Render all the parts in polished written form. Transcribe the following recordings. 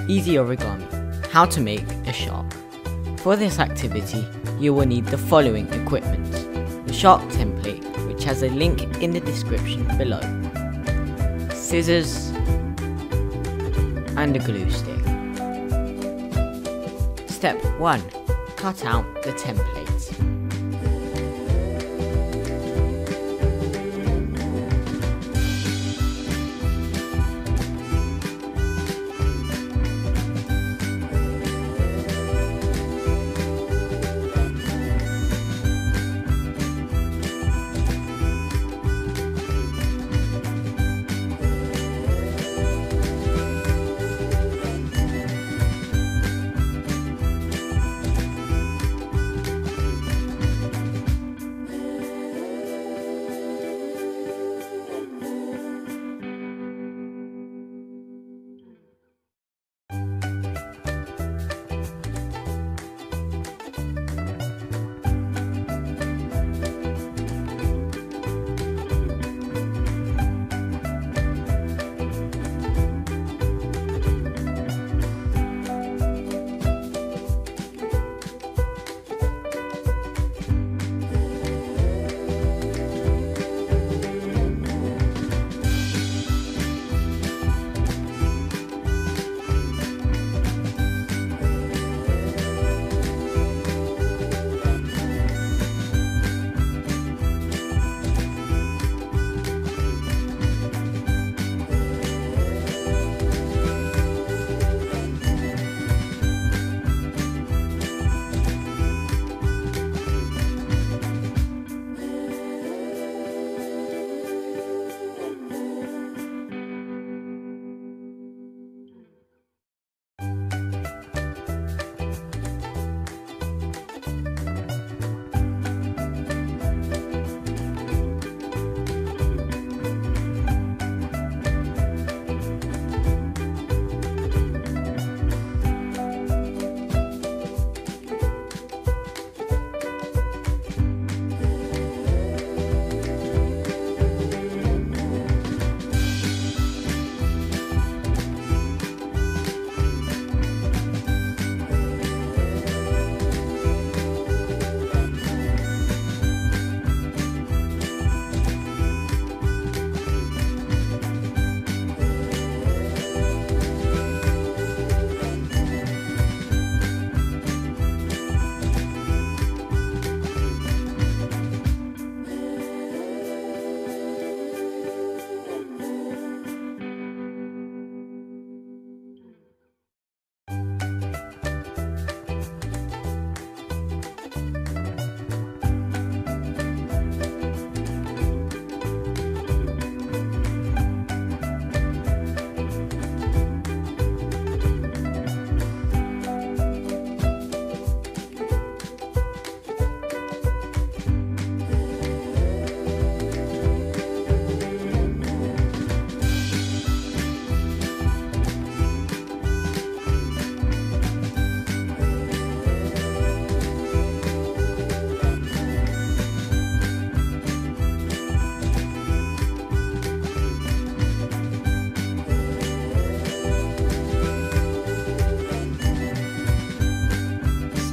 Easy origami, how to make a shark. For this activity, you will need the following equipment: the shark template, which has a link in the description below, scissors, and a glue stick. Step 1. Cut out the template.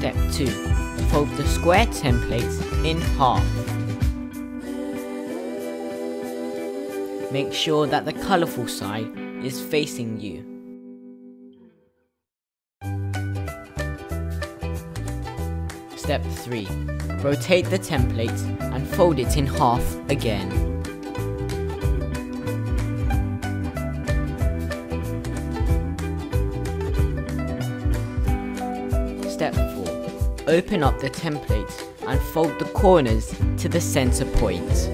Step 2. Fold the square template in half. Make sure that the colourful side is facing you. Step 3. Rotate the template and fold it in half again. Step 4. Open up the template and fold the corners to the center point.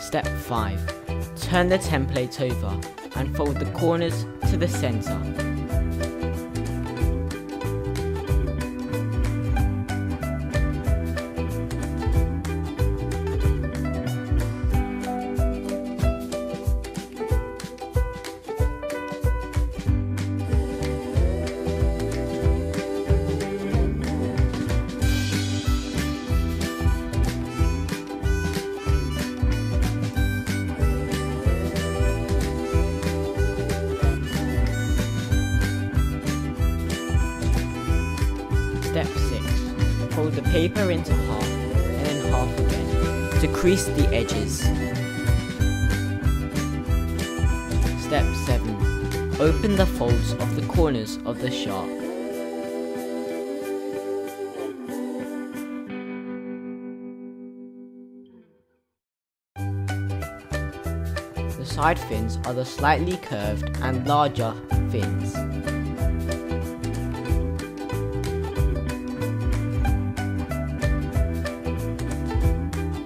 Step 5. Turn the template over and fold the corners to the center. Step 6. Fold the paper into half and then half again to crease the edges. Step 7. Open the folds of the corners of the shark. The side fins are the slightly curved and larger fins.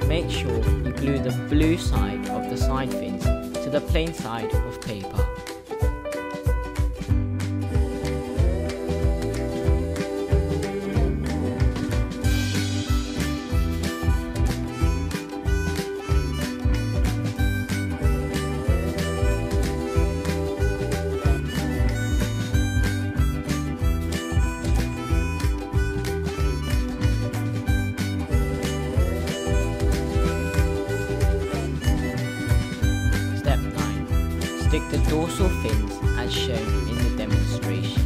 Make sure you glue the blue side of the side fins to the plain side of paper. Stick the dorsal fins as shown in the demonstration.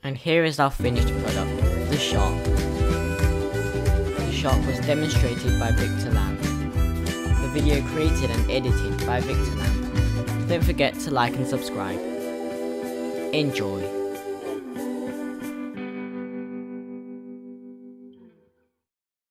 And here is our finished product, the shark. The shark was demonstrated by Victor Lamb. The video created and edited by Victor Lamb. Don't forget to like and subscribe. Enjoy.